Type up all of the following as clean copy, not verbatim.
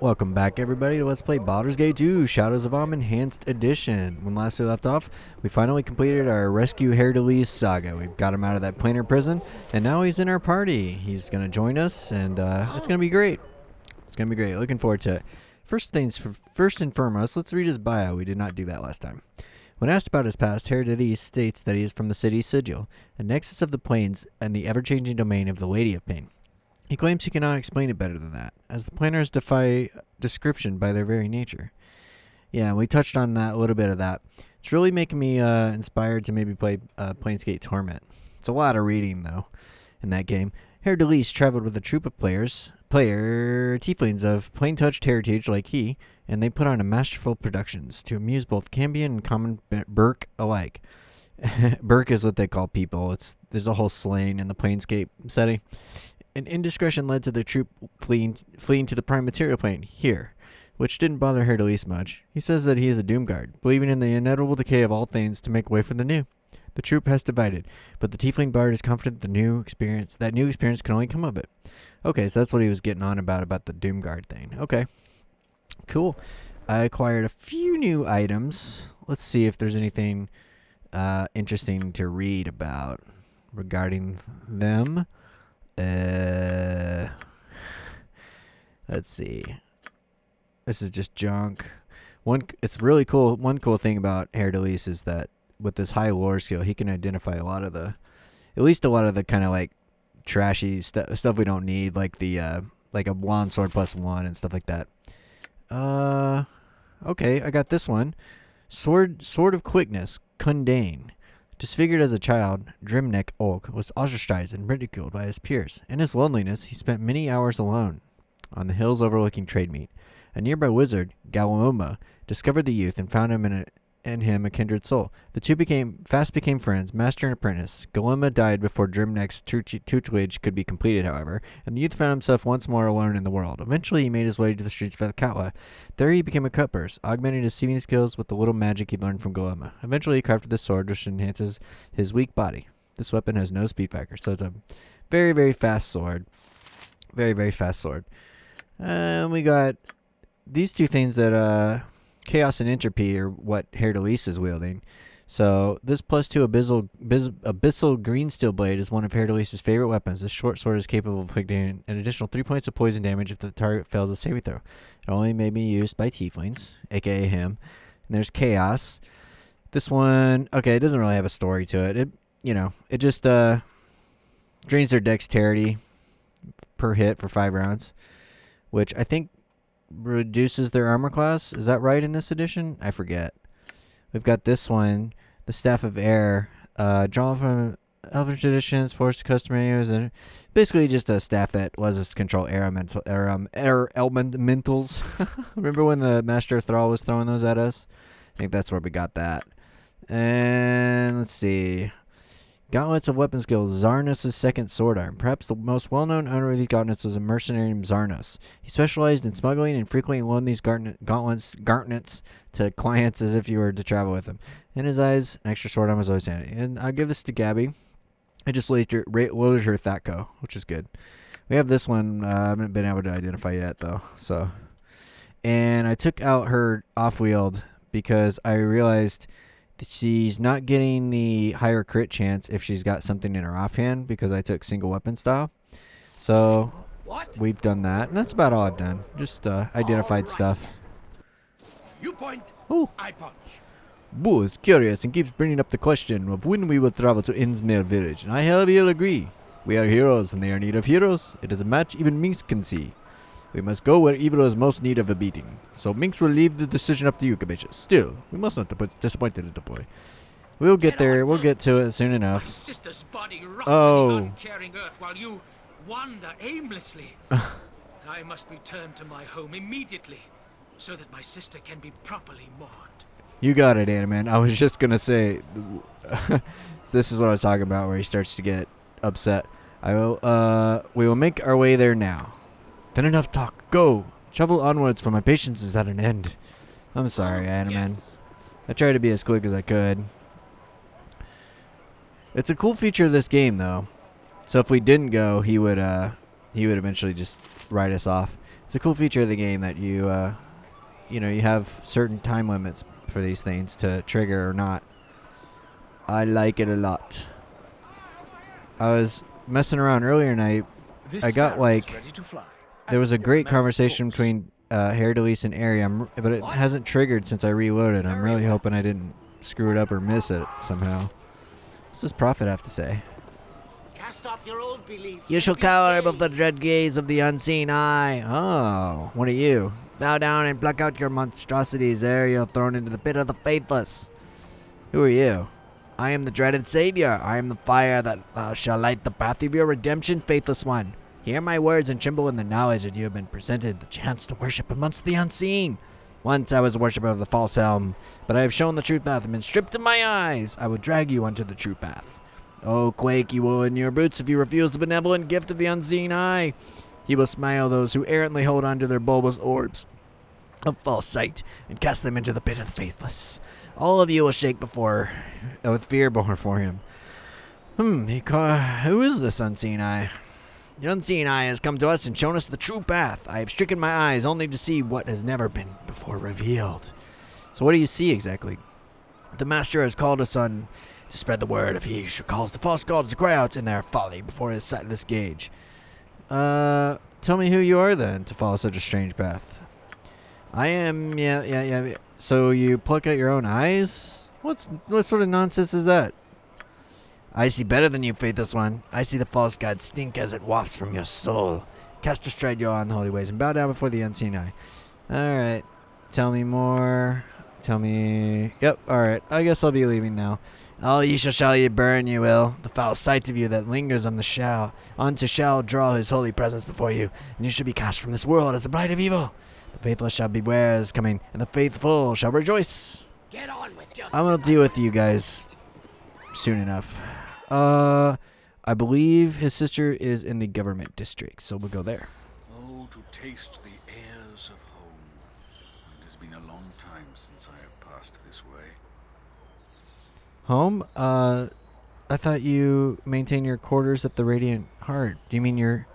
Welcome back, everybody, to Let's Play Baldur's Gate 2 Shadows of Amn Enhanced Edition. When last we left off, we finally completed our Rescue Heedlessly saga. We've got him out of that planar prison, and now he's in our party. He's going to join us, and it's going to be great. It's going to be great. Looking forward to it. First and foremost, let's read his bio. We did not do that last time. When asked about his past, Heedlessly states that he is from the city Sigil, a nexus of the planes and the ever-changing domain of the Lady of Pain. He claims he cannot explain it better than that, as the planners defy description by their very nature. Yeah, we touched on that, a little bit of that. It's really making me inspired to maybe play Planescape Torment. It's a lot of reading, though, in that game. Heedlessly traveled with a troop of tieflings of plain-touched heritage like he, and they put on a masterful productions to amuse both Cambion and common Burke alike. Burke is what they call people. There's a whole slang in the Planescape setting. An indiscretion led to the troop fleeing to the prime material plane here, which didn't bother Heedlessly much. He says that he is a Doomguard, believing in the inevitable decay of all things to make way for the new. The troop has divided, but the Tiefling Bard is confident that new experience can only come of it. Okay, so that's what he was getting on about the Doomguard thing. Okay, cool. I acquired a few new items. Let's see if there's anything interesting to read about regarding them. Let's see. This is just junk. It's really cool. One cool thing about Heedlessly is that with this high lore skill, he can identify at least a lot of the kind of like trashy stuff we don't need, like the like a wand sword +1 and stuff like that. Okay, I got this one. Sword of Quickness, Kundane. Disfigured as a child, Drimneck Olk was ostracized and ridiculed by his peers. In his loneliness, he spent many hours alone on the hills overlooking Trademeet. A nearby wizard, Galoma, discovered the youth and found him in him a kindred soul. The two fast became friends, master and apprentice. Galoma died before Drimneck's tutelage could be completed, however, and the youth found himself once more alone in the world. Eventually, he made his way to the streets of Katla. There he became a cutpurse, augmenting his thieving skills with the little magic he learned from Galoma. Eventually, he crafted this sword, which enhances his weak body. This weapon has no speed factor, so it's a very, very fast sword. Very, very fast sword. And we got these two things that, Chaos and Entropy are what Heedlessly is wielding. So this +2 Abyssal Green Steel Blade is one of Heedlessly's favorite weapons. This short sword is capable of inflicting an additional 3 points of poison damage if the target fails a saving throw. It only may be used by Tieflings, aka him. And there's Chaos. This one, okay, it doesn't really have a story to it. It just drains their dexterity per hit for 5 rounds, which I think reduces their armor class. Is that right in this edition? I forget. We've got this one, the Staff of Air, drawn from Elvish editions, forced customers, and basically just a staff that lets us control air elementals. Remember when the Master Thrall was throwing those at us? I think that's where we got that. And let's see. Gauntlets of Weapon Skills, Zarnus' second sword arm. Perhaps the most well-known owner of these gauntlets was a mercenary named Zarnus. He specialized in smuggling and frequently loaned these gauntlets to clients as if you were to travel with him. In his eyes, an extra sword arm was always handy. And I'll give this to Gabby. I just loaded her Thatko, which is good. We have this one I haven't been able to identify yet, though. And I took out her off-wield because I realized she's not getting the higher crit chance if she's got something in her offhand because I took single weapon style. So we've done that, and that's about all I've done. Just identified stuff. You point, I punch. Boo is curious and keeps bringing up the question of when we will travel to Innsmere village, and I heavily agree. We are heroes, and they are in need of heroes. It is a match even Minx can see. We must go where evil is most need of a beating. So Minx will leave the decision up to you, Kabisha. Still, we must not disappoint the little boy. We'll get there. We'll get to it soon enough. My sister's body rots Oh. in the uncaring earth while you wander aimlessly. I must return to my home immediately so that my sister can be properly mourned. You got it, Andaman. I was just going to say, this is what I was talking about where he starts to get upset. We will make our way there now. Then enough talk. Go. Travel onwards, for my patience is at an end. I'm sorry, Andaman. Yes. I tried to be as quick as I could. It's a cool feature of this game, though. So if we didn't go, he would eventually just write us off. It's a cool feature of the game that you have certain time limits for these things to trigger or not. I like it a lot. I was messing around earlier tonight. I got there was a great conversation between Heedlessly and Ari, but it hasn't triggered since I reloaded. I'm really hoping I didn't screw it up or miss it somehow. What's this prophet have to say? Cast off your old beliefs. You shall cower above the dread gaze of the unseen eye. Oh, what are you? Bow down and pluck out your monstrosities, ere you're thrown into the pit of the faithless. Who are you? I am the dreaded Savior. I am the fire that shall light the path of your redemption, faithless one. Hear my words and tremble in the knowledge that you have been presented the chance to worship amongst the unseen. Once I was a worshipper of the false helm, but I have shown the true path and been stripped of my eyes. I will drag you onto the true path. Oh, quake you will in your boots if you refuse the benevolent gift of the unseen eye. He will smile those who errantly hold on to their bulbous orbs of false sight and cast them into the pit of the faithless. All of you will shake with fear before him. Who is this unseen eye? The unseen eye has come to us and shown us the true path. I have stricken my eyes only to see what has never been before revealed. So what do you see exactly? The master has called us on to spread the word of he who calls the false gods to cry out in their folly before his sightless gauge. Tell me who you are then to follow such a strange path. I am, yeah. So you pluck out your own eyes? What sort of nonsense is that? I see better than you, faithless one. I see the false god stink as it wafts from your soul. Cast astride your unholy ways and bow down before the unseen eye. Alright. Tell me more. Tell me... Yep, alright. I guess I'll be leaving now. All ye shall ye burn, you will. The foul sight of you that lingers on shall draw his holy presence before you, and you shall be cast from this world as a blight of evil. The faithless shall beware as coming, and the faithful shall rejoice. Get on with justice. I'm gonna deal with you guys soon enough. I believe his sister is in the government district, so we'll go there. Oh, to taste the airs of home. It has been a long time since I have passed this way. Home? I thought you maintain your quarters at the Radiant Heart. Do you mean your...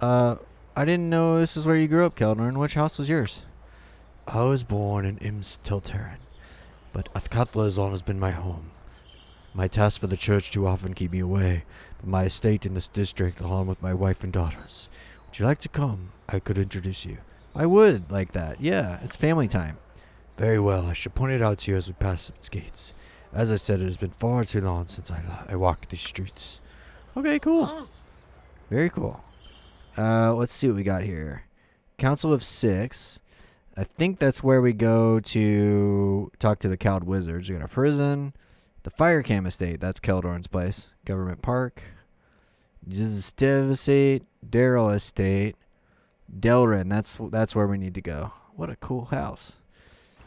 I didn't know this is where you grew up, Keldorn. Which house was yours? I was born in Imstilterin, but Athkatla has always been my home. My tasks for the church too often keep me away, but my estate in this district, along with my wife and daughters. Would you like to come? I could introduce you. I would like that. Yeah, it's family time. Very well. I shall point it out to you as we pass its gates. As I said, it has been far too long since I walked these streets. Okay, cool. Very cool. Let's see what we got here. Council of 6. I think that's where we go to talk to the Cowed Wizards. We got a prison. The Fire Cam Estate, that's Keldorn's place. Government Park. Jistev Estate. Daryl Estate. Delrin, that's where we need to go. What a cool house.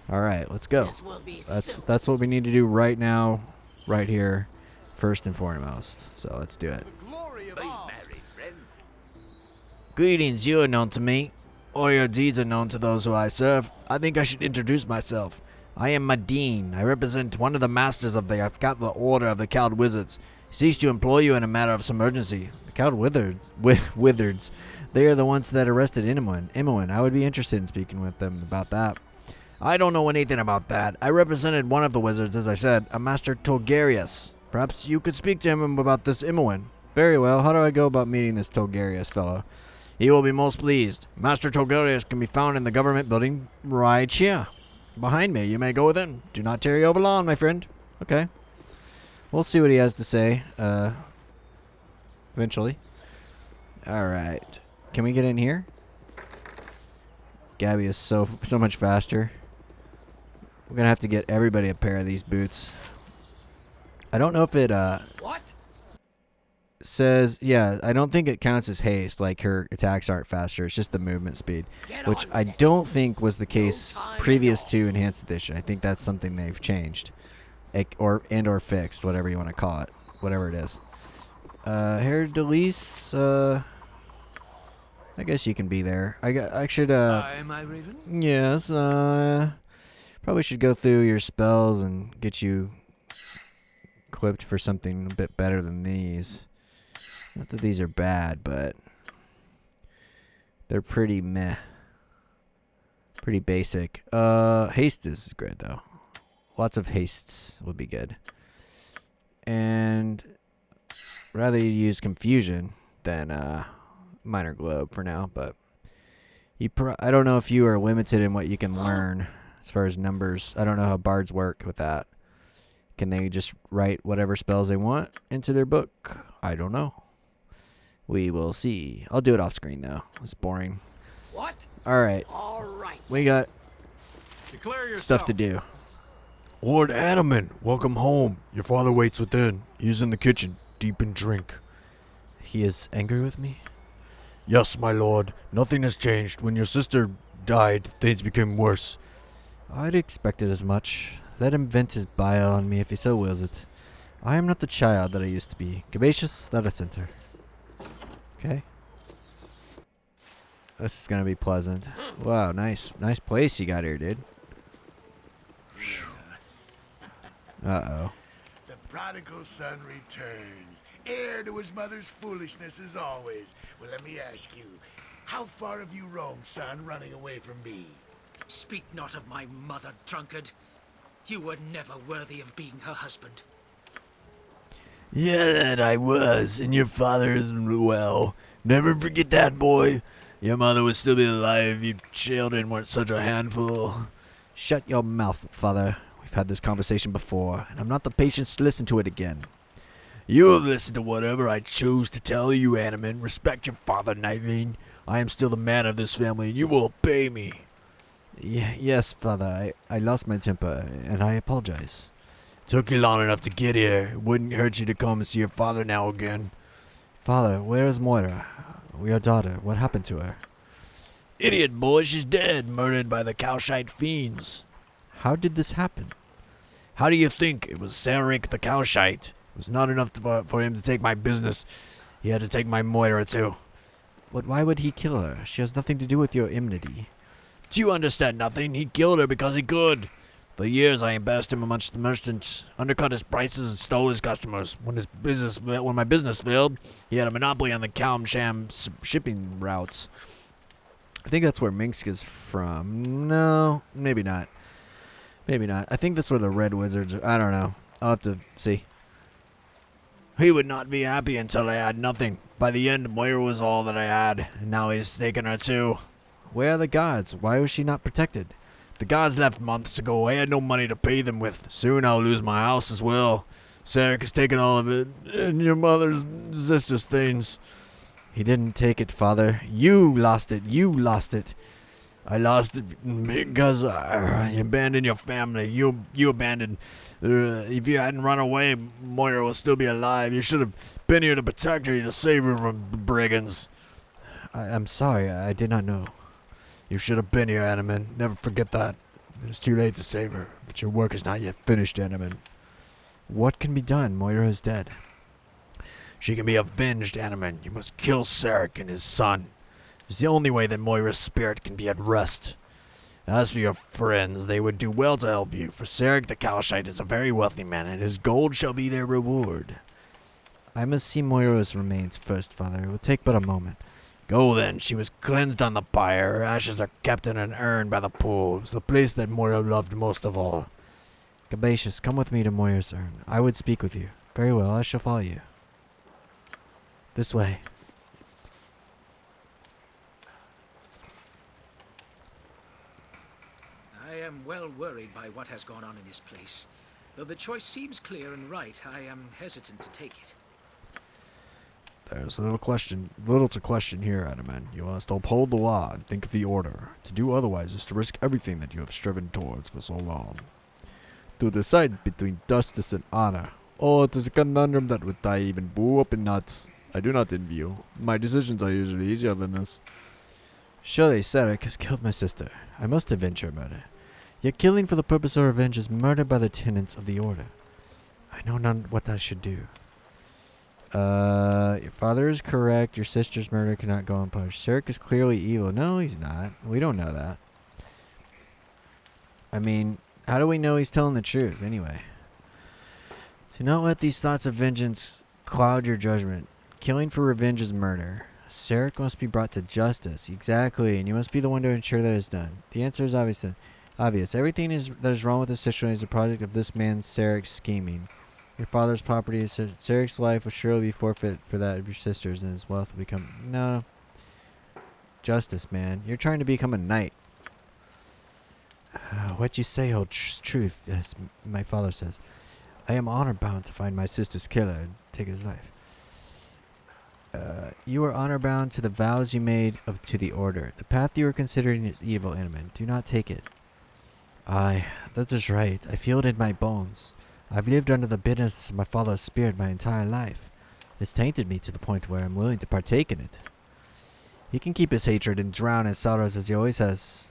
Alright, let's go. That's what we need to do right now, right here, first and foremost. So let's do it. Greetings, you are known to me. Or your deeds are known to those who I serve. I think I should introduce myself. I am Madine. I represent one of the masters of the Athkatla Order of the Cowed Wizards. He seeks to employ you in a matter of some urgency. The Cowed Wizards. They are the ones that arrested Imoen. I would be interested in speaking with them about that. I don't know anything about that. I represented one of the wizards, as I said, a Master Tolgarius. Perhaps you could speak to him about this Imoen. Very well. How do I go about meeting this Tolgarius fellow? He will be most pleased. Master Tolgarius can be found in the government building right here. Behind me, you may go within. Do not tarry over long, my friend. Okay. We'll see what he has to say, eventually. Alright. Can we get in here? Gabby is so much faster. We're gonna have to get everybody a pair of these boots. I don't know if it, What? says, yeah, I don't think it counts as haste, like her attacks aren't faster, it's just the movement speed, which I don't think was the case previous to Enhanced Edition. I think that's something they've changed, or fixed, whatever you want to call it, whatever it is. Heedlessly, I guess you can be there. I should, Am I Raven? yes, probably should go through your spells and get you equipped for something a bit better than these. Not that these are bad, but They're pretty meh. Pretty basic. Haste is great, though. Lots of hastes would be good. And rather you use confusion than minor globe for now, but I don't know if you are limited in what you can learn as far as numbers. I don't know how bards work with that. Can they just write whatever spells they want into their book? I don't know. We will see. I'll do it off screen, though. It's boring. What? All right. All right. We got Declare yourself. stuff to do. Lord Andaman, welcome home. Your father waits within. He is in the kitchen, deep in drink. He is angry with me? Yes, my lord. Nothing has changed. When your sister died, things became worse. I'd expected as much. Let him vent his bile on me if he so wills it. I am not the child that I used to be. Gabacious, let us enter. Okay. This is gonna be pleasant. Wow, nice place you got here, dude. Uh-oh. The prodigal son returns, heir to his mother's foolishness as always. Well, let me ask you, how far have you roamed, son, running away from me? Speak not of my mother, drunkard. You were never worthy of being her husband. Yeah, that I was, and your father isn't well. Never forget that, boy. Your mother would still be alive if you children weren't such a handful. Shut your mouth, father. We've had this conversation before, and I'm not the patience to listen to it again. You will listen to whatever I choose to tell you, Andaman. Respect your father, Nightwing. I am still the man of this family, and you will obey me. Yes, father. I lost my temper, and I apologize. Took you long enough to get here. It wouldn't hurt you to come and see your father now again. Father, where is Moira? Your daughter. What happened to her? Idiot, boy, she's dead, murdered by the Cowshite fiends. How did this happen? How do you think? It was Ceric the Cowshite. It was not enough for him to take my business. He had to take my Moira, too. But why would he kill her? She has nothing to do with your enmity. Do you understand nothing? He killed her because he could. For years I embarrassed him amongst the merchants, undercut his prices, and stole his customers. When my business failed, he had a monopoly on the Calmsham shipping routes. I think that's where Minsk is from. No, maybe not. Maybe not. I think that's where the Red Wizards are. I don't know. I'll have to see. He would not be happy until I had nothing. By the end, Moira was all that I had, and now he's taken her too. Where are the gods? Why was she not protected? The gods left months ago. I had no money to pay them with. Soon I'll lose my house as well. Ceric has taken all of it, and your mother's sister's things. He didn't take it, father. You lost it. You lost it. I lost it because I abandoned your family. You abandoned. If you hadn't run away, Moira will still be alive. You should have been here to protect her, to save her from brigands. I'm sorry. I did not know. You should have been here, Andaman. Never forget that. It is too late to save her, but your work is not yet finished, Andaman. What can be done? Moira is dead. She can be avenged, Andaman. You must kill Ceric and his son. It's the only way that Moira's spirit can be at rest. As for your friends, they would do well to help you, for Ceric the Cowshite is a very wealthy man, and his gold shall be their reward. I must see Moira's remains first, father. It will take but a moment. Go then. She was cleansed on the pyre. Her ashes are kept in an urn by the pool. It's the place that Moira loved most of all. Gabacious, come with me to Moira's urn. I would speak with you. Very well, I shall follow you. This way. I am well worried by what has gone on in this place. Though the choice seems clear and right, I am hesitant to take it. There's little to question here, Andaman. You must uphold the law and think of the order. To do otherwise is to risk everything that you have striven towards for so long. To decide between justice and honor. Oh, it is a conundrum that would tie even Boo up in knots. I do not envy you. My decisions are usually easier than this. Surely Ceric has killed my sister. I must avenge her murder. Yet killing for the purpose of revenge is murder by the tenets of the order. I know not what I should do. Your father is correct. Your sister's murder cannot go unpunished. Ceric is clearly evil. No, he's not. We don't know that. I mean, how do we know he's telling the truth, anyway? Do not let these thoughts of vengeance cloud your judgment. Killing for revenge is murder. Sarek must be brought to justice. Exactly, and you must be the one to ensure that is done. The answer is obvious. Everything that is wrong with this situation is a product of this man Sarek's scheming. Your father's property is Sarek's life will surely be forfeit for that of your sisters, and his wealth will become... No. Justice, man. You're trying to become a knight. What you say holds truth, as my father says. I am honor bound to find my sister's killer and take his life. You are honor bound to the vows you made to the order. The path you are considering is evil, Andaman. Do not take it. Aye, that is right. I feel it in my bones. I've lived under the bitterness of my father's spirit my entire life. It has tainted me to the point where I'm willing to partake in it. He can keep his hatred and drown his sorrows as he always has.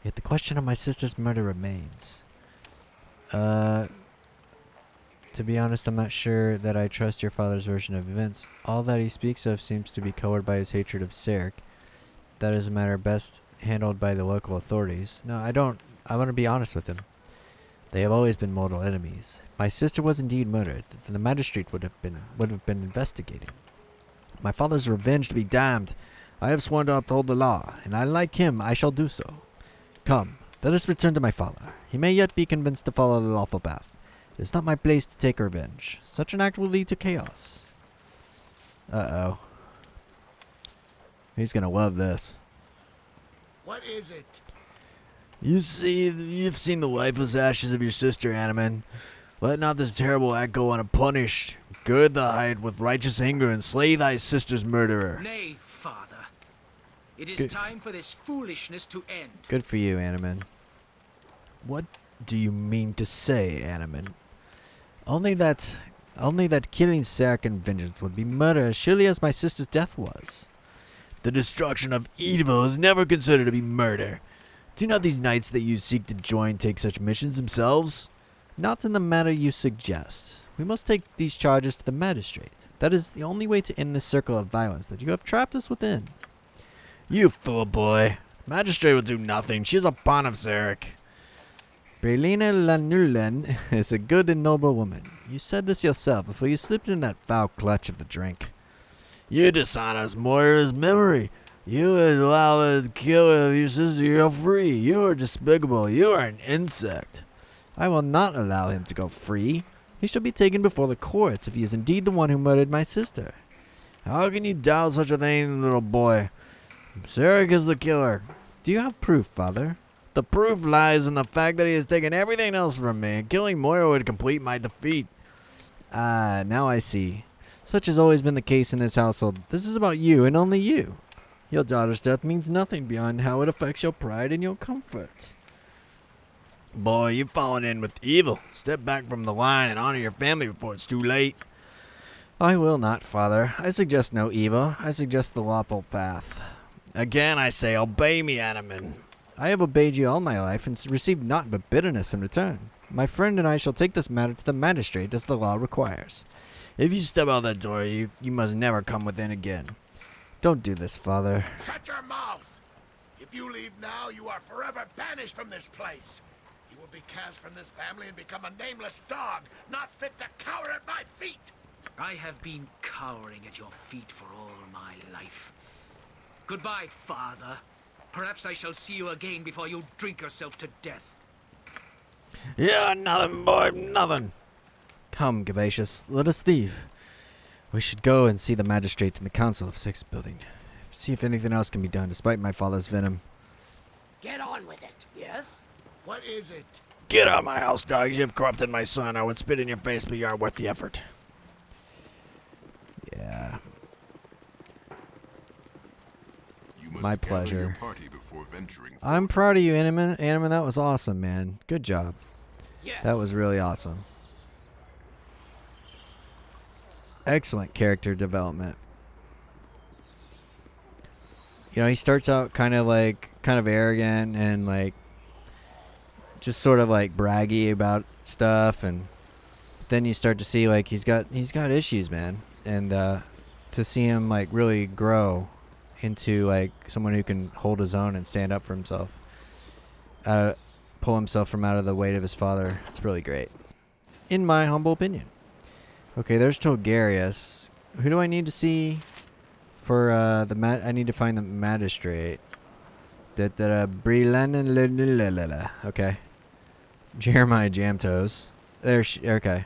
Yet the question of my sister's murder remains. To be honest, I'm not sure that I trust your father's version of events. All that he speaks of seems to be colored by his hatred of Sarek. That is a matter best handled by the local authorities. No, I don't. I want to be honest with him. They have always been mortal enemies. If my sister was indeed murdered, then the magistrate would have been investigating. My father's revenge to be damned. I have sworn to uphold the law, and like him, I shall do so. Come, let us return to my father. He may yet be convinced to follow the lawful path. It is not my place to take revenge. Such an act will lead to chaos. Uh-oh. He's gonna love this. What is it? You see, you've seen the lifeless ashes of your sister, Andaman. Let not this terrible act go unpunished. Gird the hide with righteous anger and slay thy sister's murderer. Nay, father. It is time for this foolishness to end. Good for you, Andaman. What do you mean to say, Andaman? Only that killing Sarek in vengeance would be murder as surely as my sister's death was. The destruction of evil is never considered to be murder. Do not these knights that you seek to join take such missions themselves? Not in the manner you suggest. We must take these charges to the magistrate. That is the only way to end this circle of violence that you have trapped us within. You fool boy. Magistrate will do nothing. She is a pawn of Sarek. Berlina Lanullen is a good and noble woman. You said this yourself before you slipped in that foul clutch of the drink. You dishonor Moira's memory. You would allow the killer of your sister to go free. You are despicable. You are an insect. I will not allow him to go free. He shall be taken before the courts if he is indeed the one who murdered my sister. How can you doubt such a thing, little boy? Sarek is the killer. Do you have proof, father? The proof lies in the fact that he has taken everything else from me, and killing Moira would complete my defeat. Ah, now I see. Such has always been the case in this household. This is about you and only you. Your daughter's death means nothing beyond how it affects your pride and your comfort. Boy, you've fallen in with evil. Step back from the line and honor your family before it's too late. I will not, father. I suggest no evil. I suggest the lawful path. Again, I say, obey me, Andaman. I have obeyed you all my life and received naught but bitterness in return. My friend and I shall take this matter to the magistrate as the law requires. If you step out that door, you must never come within again. Don't do this, father. Shut your mouth! If you leave now, you are forever banished from this place. You will be cast from this family and become a nameless dog, not fit to cower at my feet. I have been cowering at your feet for all my life. Goodbye, father. Perhaps I shall see you again before you drink yourself to death. Yeah, nothing, boy, nothing. Come, Gabacious, let us leave. We should go and see the magistrate in the Council of Six building. See if anything else can be done despite my father's venom. Get on with it, yes? What is it? Get out of my house, dogs. You have corrupted my son. I would spit in your face, but you aren't worth the effort. Yeah. You must My gather your pleasure. party before venturing I'm forth. proud of you, Andaman. Andaman, that was awesome, man. Good job. Yes. That was really awesome. Excellent character development. You know, he starts out kind of arrogant and like just sort of like braggy about stuff, and then you start to see like he's got issues, man. And to see him like really grow into like someone who can hold his own and stand up for himself, pull himself from out of the weight of his father, it's really great, in my humble opinion. Okay, there's Togarius. Who do I need to see For I need to find the magistrate. Okay. Jeremiah Jamtoes. Okay.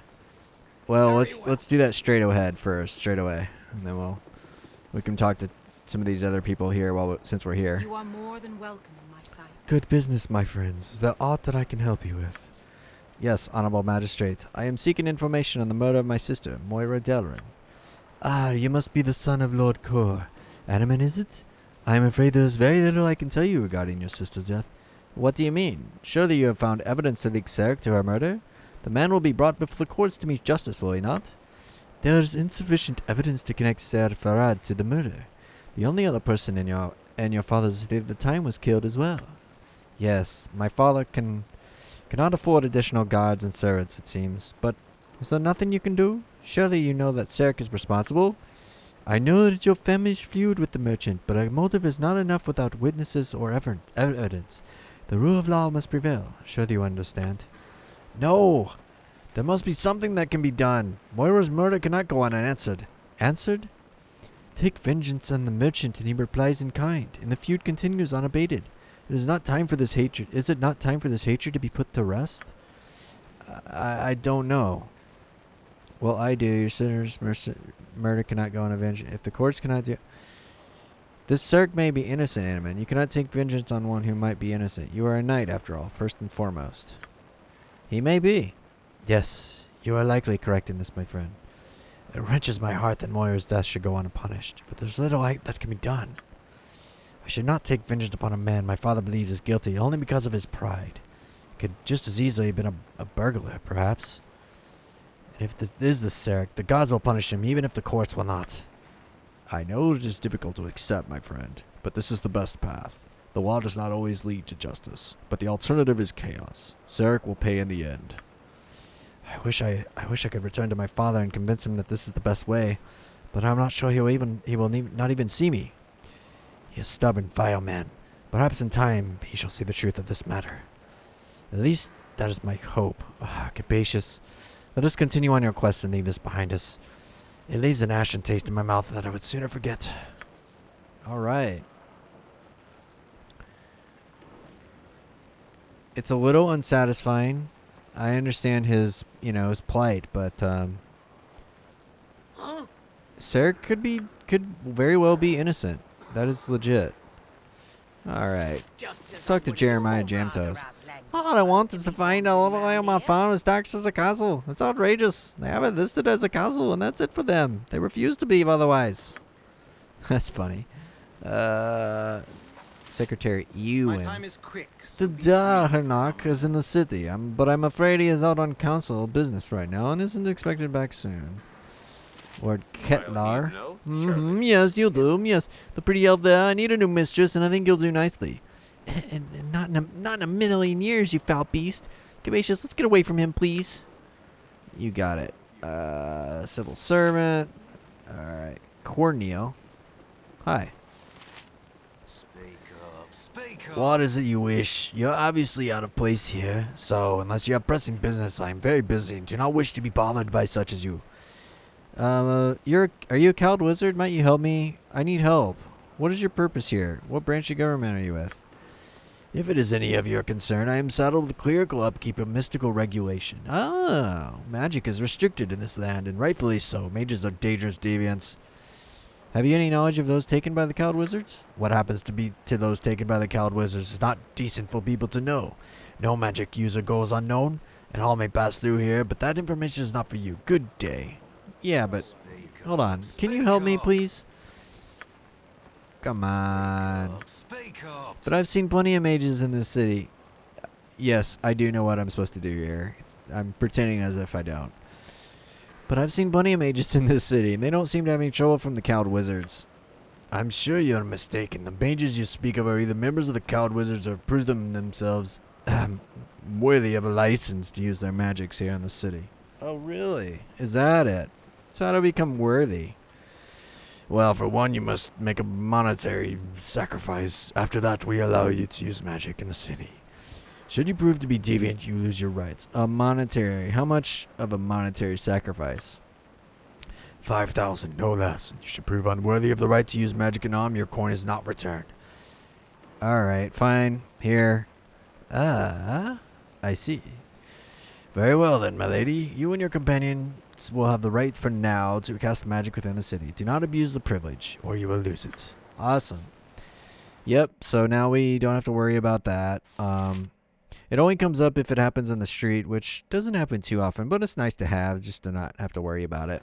Well, let's do that straight away, and then we can talk to some of these other people here since we're here. You are more than welcome in my sight. Good business, my friends. Is there aught that I can help you with? Yes, honorable magistrate. I am seeking information on the murder of my sister, Moira Delrin. Ah, you must be the son of Lord Kor. Andaman, is it? I am afraid there is very little I can tell you regarding your sister's death. What do you mean? Surely you have found evidence to link Sarek to her murder? The man will be brought before the courts to meet justice, will he not? There is insufficient evidence to connect Ser Farad to the murder. The only other person in your father's estate at the time was killed as well. Yes, my father cannot afford additional guards and servants, it seems. But is there nothing you can do? Surely you know that Sarek is responsible? I know that your family is feud with the merchant, but a motive is not enough without witnesses or evidence. The rule of law must prevail. Surely you understand. No! There must be something that can be done. Moira's murder cannot go unanswered. Answered? Take vengeance on the merchant, and he replies in kind, and the feud continues unabated. Is it not time for this hatred to be put to rest? I don't know. Well, I do. Your sinner's murder cannot go unavenged. If the courts cannot do... This Sarek may be innocent, Andaman. You cannot take vengeance on one who might be innocent. You are a knight, after all, first and foremost. He may be. Yes, you are likely correct in this, my friend. It wrenches my heart that Moira's death should go unpunished, but there's little that can be done. I should not take vengeance upon a man my father believes is guilty only because of his pride. It could just as easily have been a burglar, perhaps. And if this is the Sarek, the gods will punish him, even if the courts will not. I know it is difficult to accept, my friend, but this is the best path. The law does not always lead to justice, but the alternative is chaos. Sarek will pay in the end. I wish I could return to my father and convince him that this is the best way, but I'm not sure he will not even see me. He is a stubborn, vile man. Perhaps in time he shall see the truth of this matter. At least that is my hope. Capacious. Let us continue on your quest and leave this behind us. It leaves an ashen taste in my mouth that I would sooner forget. All right. It's a little unsatisfying. I understand his plight, but Sarek could very well be innocent. That is legit. All right. Let's talk to Jeremiah Jamtoes. All I want is to find a little lamb I found as dark as a castle. It's outrageous. They have it listed as a castle, and that's it for them. They refuse to believe otherwise. That's funny. Secretary Ewan. My time is quick. The Darnak is in the city, but I'm afraid he is out on council business right now and isn't expected back soon. Lord Ketlar. Yes, you'll do. Yes, the pretty elf there. I need a new mistress, and I think you'll do nicely. And not in a million years, you foul beast. Capacious, let's get away from him, please. You got it. Civil servant. All right. Corneo. Hi. Speak up. What is it you wish? You're obviously out of place here, so unless you have pressing business, I am very busy and do not wish to be bothered by such as you. Are you a cowled wizard? Might you help me? I need help. What is your purpose here? What branch of government are you with? If it is any of your concern, I am saddled with the clerical upkeep of mystical regulation. Oh, magic is restricted in this land, and rightfully so. Mages are dangerous deviants. Have you any knowledge of those taken by the cowled wizards? What happens to those taken by the cowled wizards is not decent for people to know. No magic user goes unknown, and all may pass through here, but that information is not for you. Good day. Yeah, but hold on. Can you help me, please? Come on. Speak up. But I've seen plenty of mages in this city. Yes, I do know what I'm supposed to do here. I'm pretending as if I don't. But I've seen plenty of mages in this city, and they don't seem to have any trouble from the cowled wizards. I'm sure you're mistaken. The mages you speak of are either members of the cowled wizards or prove themselves worthy of a license to use their magics here in the city. Oh, really? Is that it? So how do I become worthy? Well, for one, you must make a monetary sacrifice. After that, we allow you to use magic in the city. Should you prove to be deviant, you lose your rights. A monetary. How much of a monetary sacrifice? 5,000, no less. You should prove unworthy of the right to use magic in Om. Your coin is not returned. Alright, fine. Here. I see. Very well then, my lady. You and your companions will have the right for now to cast magic within the city. Do not abuse the privilege, or you will lose it. Awesome. Yep, so now we don't have to worry about that. It only comes up if it happens in the street, which doesn't happen too often, but it's nice to have, just to not have to worry about it.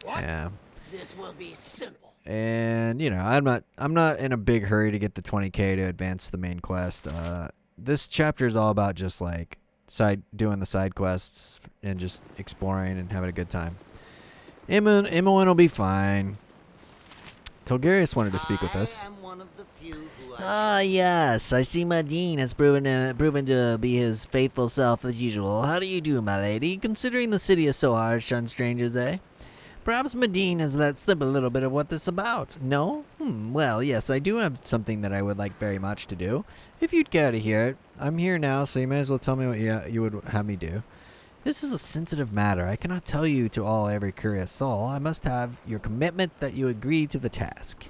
What? Yeah. This will be simple. And, you know, I'm not in a big hurry to get the 20k to advance the main quest. This chapter is all about just like doing the side quests and just exploring and having a good time. Imoen will be fine. Tolgarius wanted to speak with us. I am one of the few who Yes, I see Madine has proven to be his faithful self as usual. How do you do, my lady? Considering the city is so harsh on strangers, eh? Perhaps Madine has let slip a little bit of what this is about. No? Well, yes, I do have something that I would like very much to do. If you'd care to hear it. I'm here now, so you may as well tell me what you would have me do. This is a sensitive matter. I cannot tell you to every curious soul. I must have your commitment that you agree to the task.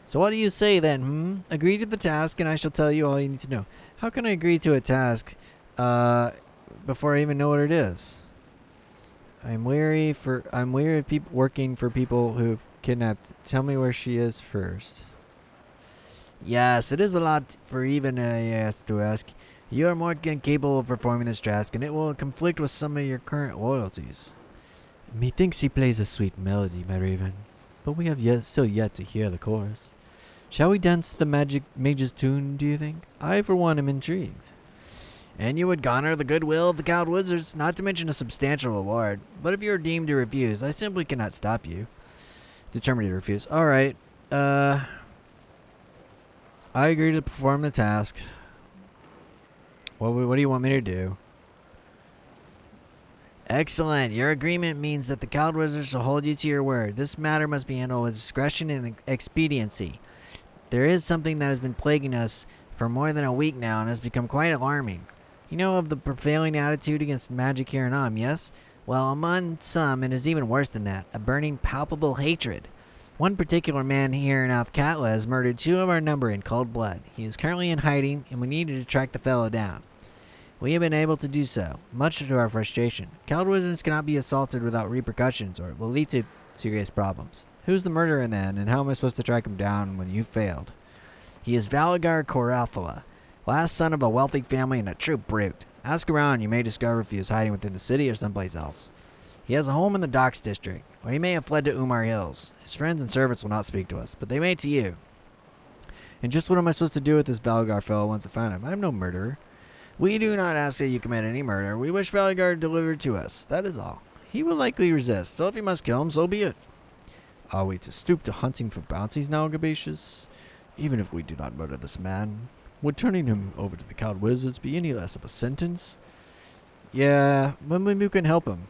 So what do you say then, Agree to the task, and I shall tell you all you need to know. How can I agree to a task before I even know what it is? I'm weary of people working for people who've kidnapped. Tell me where she is first. Yes, it is a lot for even to ask. You are more than capable of performing this task, and it will conflict with some of your current loyalties. Methinks he plays a sweet melody, my raven, but we have still yet to hear the chorus. Shall we dance to the mage's tune, do you think? I, for one, am intrigued. And you would garner the goodwill of the cowed wizards, not to mention a substantial reward. But if you are deemed to refuse, I simply cannot stop you. Determined to refuse. Alright, I agree to perform the task. What do you want me to do? Excellent. Your agreement means that the cowed wizards shall hold you to your word. This matter must be handled with discretion and expediency. There is something that has been plaguing us for more than a week now and has become quite alarming. You know of the prevailing attitude against magic here in Am, yes? Well, among some, it is even worse than that. A burning, palpable hatred. One particular man here in Althkatla has murdered 2 of our number in cold blood. He is currently in hiding, and we needed to track the fellow down. We have been able to do so, much to our frustration. Cowed wizards cannot be assaulted without repercussions, or it will lead to serious problems. Who's the murderer then, and how am I supposed to track him down when you failed? He is Valgar Korathala, last son of a wealthy family and a true brute. Ask around, you may discover if he is hiding within the city or someplace else. He has a home in the Docks district, or he may have fled to Umar Hills. His friends and servants will not speak to us, but they may to you. And just what am I supposed to do with this Valgar fellow once I find him? I am no murderer. We do not ask that you commit any murder. We wish Valgar delivered to us. That is all. He will likely resist, so if you must kill him, so be it. Are we to stoop to hunting for bounties now, Gabacious? Even if we do not murder this man, would turning him over to the cowed wizards be any less of a sentence? Yeah, but maybe we can help him.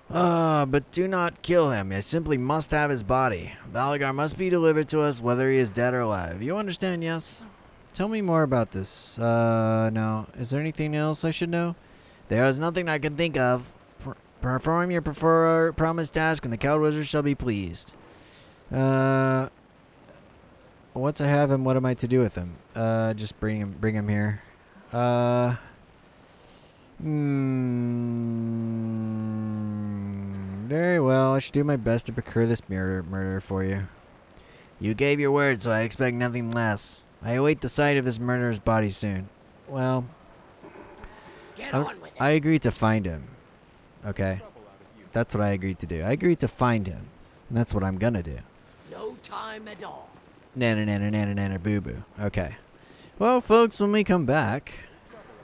But do not kill him. I simply must have his body. Valgar must be delivered to us whether he is dead or alive. You understand, yes? Tell me more about this. No. Is there anything else I should know? There is nothing I can think of. Perform your promised task and the cowed wizards shall be pleased. Once I have him, what am I to do with him? Just bring him here. Very well. I should do my best to procure this murder for you. You gave your word, so I expect nothing less. I await the sight of this murderer's body soon. Well, Get on with it. I agreed to find him. Okay? That's what I agreed to do. I agreed to find him. And that's what I'm gonna do. No time at all. Nana boo boo. Okay. Well, folks, when we come back,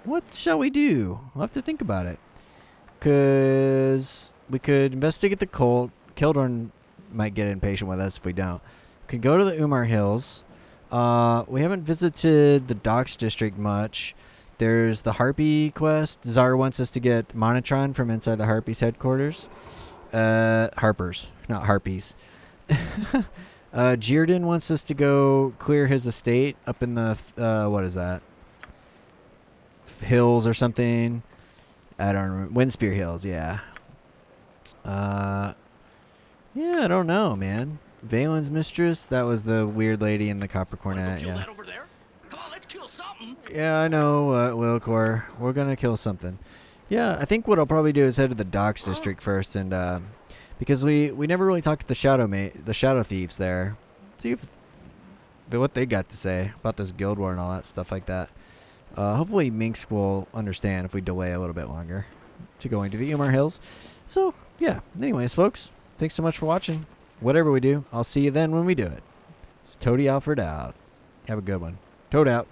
what shall we do? We'll have to think about it. Because we could investigate the cult. Kildorn might get impatient with us if we don't. Could go to the Umar Hills. We haven't visited the Docks district much. There's the Harpy Quest. Zara wants us to get Monotron from inside the Harpies headquarters. Harpers, not Harpies. Jirdan wants us to go clear his estate up in the, what is that? Hills or something. I don't remember. Windspear Hills, yeah. Yeah, I don't know, man. Valen's mistress? That was the weird lady in the copper cornet, Kill yeah. that over there? Come on, let's kill something. Yeah, I know, Wilcor. We're gonna kill something. Yeah, I think what I'll probably do is head to the docks district first, and because we never really talked to the shadow thieves there. See if what they got to say about this guild war and all that stuff like that. Hopefully Minsk will understand if we delay a little bit longer to going to the Umar Hills. So yeah. Anyways, folks, thanks so much for watching. Whatever we do, I'll see you then when we do it. It's Toady Alfred out. Have a good one. Toad out.